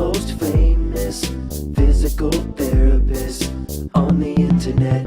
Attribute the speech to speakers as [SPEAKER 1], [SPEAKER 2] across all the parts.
[SPEAKER 1] most famous physical therapist on the internet.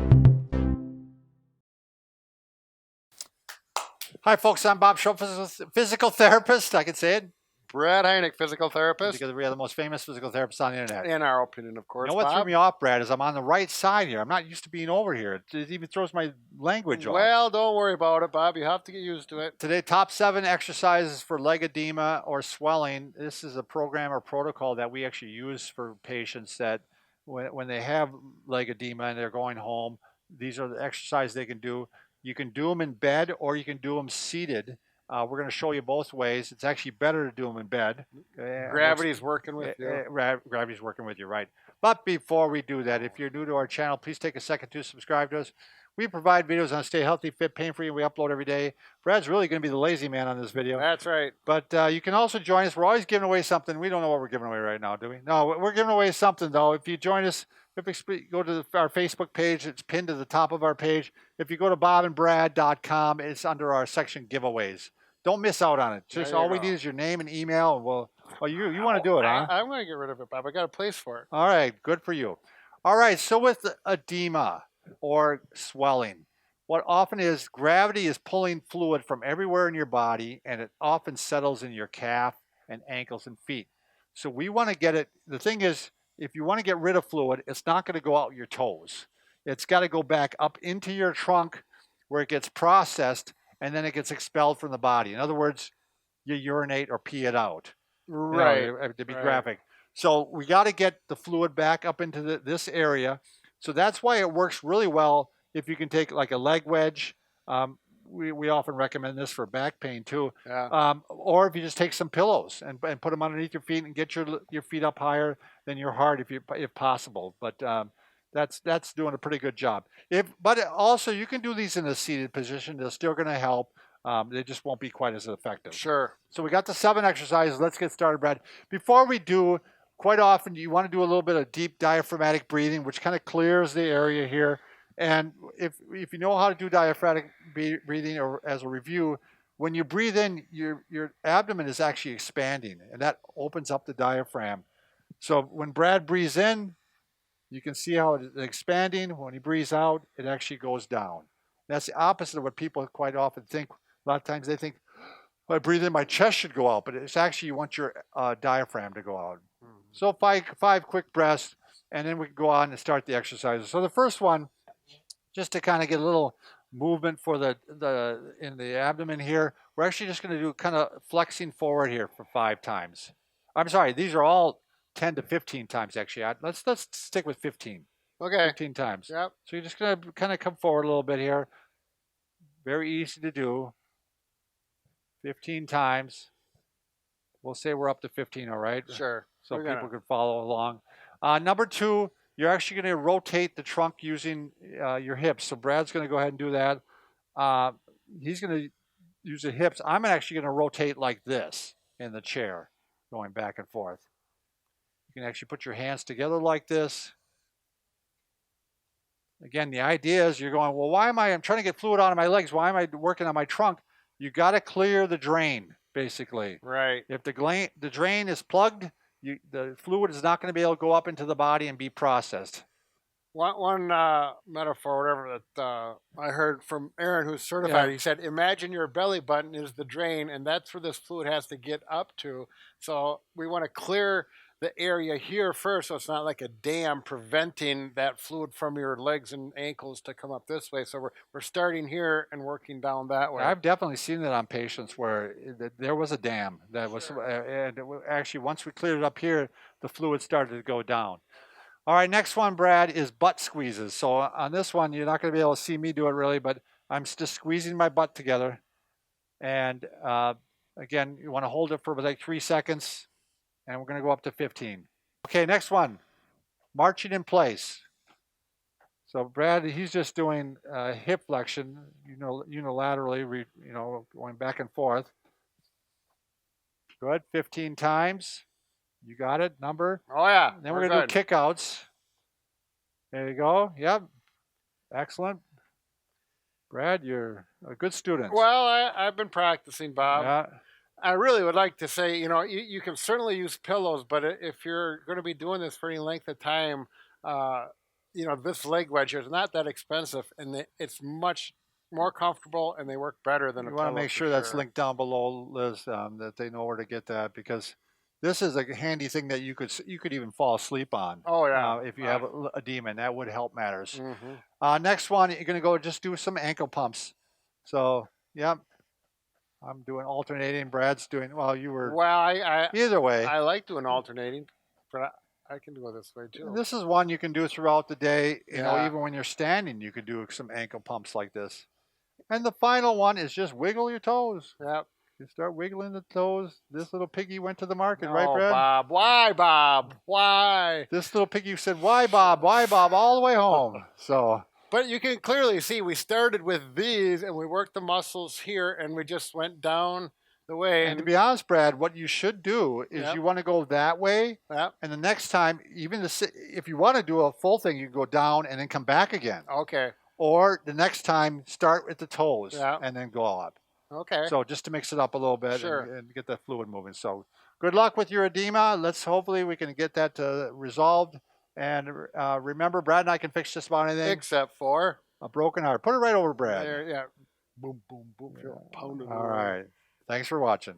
[SPEAKER 2] Hi, folks. I'm Bob Schultz, physical therapist. I can say it
[SPEAKER 3] Brad Heineck, physical therapist.
[SPEAKER 2] because we are the most famous physical therapists on the internet.
[SPEAKER 3] In our opinion, of course.
[SPEAKER 2] You know what
[SPEAKER 3] Bob?
[SPEAKER 2] threw me off, Brad, is I'm on the right side here. I'm not used to being over here. It even throws my language off.
[SPEAKER 3] Well, don't worry about it, Bob. You have to get used to it.
[SPEAKER 2] Today, top 7 exercises for leg edema or swelling. This is a program or protocol that we actually use for patients that when they have leg edema and they're going home, these are the exercises they can do. You can do them in bed or you can do them seated. We're going to show you both ways. It's actually better to do them in bed.
[SPEAKER 3] Gravity's working with you.
[SPEAKER 2] Gravity's working with you, right. But before we do that, if you're new to our channel, please take a second to subscribe to us. We provide videos on stay healthy, fit, pain-free, and we upload every day. Brad's really going to be the lazy man on this video.
[SPEAKER 3] That's right.
[SPEAKER 2] But you can also join us. We're always giving away something. We don't know what we're giving away right now, do we? No, we're giving away something, though. If you join us, if you go to our Facebook page, it's pinned to the top of our page. If you go to bobandbrad.com, it's under our section giveaways. Don't miss out on it. Just all we need is your name and email, and we'll. Oh, you want to do it, huh?
[SPEAKER 3] I'm going to get rid of it, Bob. I got a place for it.
[SPEAKER 2] All right, good for you. All right, so with edema or swelling, what often is gravity is pulling fluid from everywhere in your body, and it often settles in your calf and ankles and feet. So we want to get it. The thing is, if you want to get rid of fluid, it's not going to go out your toes. It's got to go back up into your trunk where it gets processed, and then it gets expelled from the body. In other words, you urinate or pee it out.
[SPEAKER 3] Right.
[SPEAKER 2] To be graphic. So we got to get the fluid back up into this area. So that's why it works really well if you can take like a leg wedge. We often recommend this for back pain too.
[SPEAKER 3] Yeah.
[SPEAKER 2] Or if you just take some pillows and put them underneath your feet and get your feet up higher than your heart if possible. But that's doing a pretty good job. But also you can do these in a seated position. They're still going to help. They just won't be quite as effective.
[SPEAKER 3] Sure.
[SPEAKER 2] So we got the 7 exercises. Let's get started, Brad. Before we do, quite often you want to do a little bit of deep diaphragmatic breathing, which kind of clears the area here. And if you know how to do diaphragmatic breathing, or as a review, when you breathe in, your abdomen is actually expanding, and that opens up the diaphragm. So when Brad breathes in, you can see how it's expanding. When he breathes out, it actually goes down. That's the opposite of what people quite often think. A lot of times they think, when I breathe in, my chest should go out, but it's actually you want your diaphragm to go out. Mm-hmm. So five quick breaths, and then we can go on and start the exercises. So the first one, just to kind of get a little movement for in the abdomen here, we're actually just going to do kind of flexing forward here for 5 times. I'm sorry, these are all 10 to 15 times actually. Let's stick with 15.
[SPEAKER 3] Okay.
[SPEAKER 2] 15 times.
[SPEAKER 3] Yep.
[SPEAKER 2] So you're just going to kind of come forward a little bit here. Very easy to do. 15 times. We'll say we're up to 15, all right?
[SPEAKER 3] Sure.
[SPEAKER 2] So people can follow along. Number 2, you're actually going to rotate the trunk using your hips. So Brad's going to go ahead and do that. He's going to use the hips. I'm actually going to rotate like this in the chair, going back and forth. You can actually put your hands together like this. Again, the idea is you're going, well, I'm trying to get fluid out of my legs. Why am I working on my trunk? You got to clear the drain, basically.
[SPEAKER 3] Right.
[SPEAKER 2] If the drain is plugged, the fluid is not going to be able to go up into the body and be processed.
[SPEAKER 3] One metaphor, whatever, that I heard from Aaron, who's certified, He said, imagine your belly button is the drain, and that's where this fluid has to get up to. So we want to clear the area here first, so it's not like a dam preventing that fluid from your legs and ankles to come up this way. So we're starting here and working down that way.
[SPEAKER 2] I've definitely seen that on patients where there was a dam that was, and actually once we cleared it up here, the fluid started to go down. All right, next one, Brad, is butt squeezes. So on this one, you're not going to be able to see me do it really, but I'm just squeezing my butt together. And again, you want to hold it for like 3 seconds. And we're going to go up to 15. Okay, next one, marching in place. So Brad, he's just doing hip flexion, unilaterally, going back and forth. Good, 15 times. You got it, number?
[SPEAKER 3] Oh, yeah.
[SPEAKER 2] And then we're going to do kickouts. There you go. Yep. Excellent. Brad, you're a good student.
[SPEAKER 3] Well, I've been practicing, Bob.
[SPEAKER 2] Yeah.
[SPEAKER 3] I really would like to say, you can certainly use pillows, but if you're going to be doing this for any length of time, uh, this leg wedge is not that expensive, and it's much more comfortable, and they work better than a
[SPEAKER 2] You want to
[SPEAKER 3] pillow
[SPEAKER 2] make
[SPEAKER 3] for
[SPEAKER 2] sure that's
[SPEAKER 3] sure.
[SPEAKER 2] linked down below, Liz, that they know where to get that, because this is a handy thing that you could even fall asleep on
[SPEAKER 3] Oh yeah.
[SPEAKER 2] if you have edema, and that would help matters.
[SPEAKER 3] Hmm.
[SPEAKER 2] Next one, you're going to go just do some ankle pumps. So, yep, I'm doing alternating. Brad's doing, well, you were
[SPEAKER 3] Well,
[SPEAKER 2] either way.
[SPEAKER 3] I like doing alternating, but I can go this way too.
[SPEAKER 2] This is one you can do throughout the day.
[SPEAKER 3] Yeah.
[SPEAKER 2] Even when you're standing, you could do some ankle pumps like this. And the final one is just wiggle your toes.
[SPEAKER 3] Yep.
[SPEAKER 2] You start wiggling the toes. This little piggy went to the market, right,
[SPEAKER 3] Oh,
[SPEAKER 2] Brad?
[SPEAKER 3] Bob. Why, Bob? Why?
[SPEAKER 2] This little piggy said, "Why, Bob? Why, Bob?" all the way home. So,
[SPEAKER 3] But you can clearly see we started with these and we worked the muscles here and we just went down the way.
[SPEAKER 2] and to be honest, Brad, what you should do is
[SPEAKER 3] Yep.
[SPEAKER 2] you want to go that way,
[SPEAKER 3] Yep.
[SPEAKER 2] and the next time, if you want to do a full thing, you go down and then come back again.
[SPEAKER 3] Okay.
[SPEAKER 2] Or the next time, start with the toes
[SPEAKER 3] Yeah.
[SPEAKER 2] and then go up.
[SPEAKER 3] Okay.
[SPEAKER 2] So just to mix it up a little bit
[SPEAKER 3] Sure.
[SPEAKER 2] and get that fluid moving. So good luck with your edema. Hopefully we can get that resolved. And remember, Brad and I can fix just about anything.
[SPEAKER 3] Except for
[SPEAKER 2] A broken heart. Put it right over Brad.
[SPEAKER 3] there. Yeah. Boom, boom, boom. Feel it pounding
[SPEAKER 2] All
[SPEAKER 3] away.
[SPEAKER 2] right. Thanks for watching.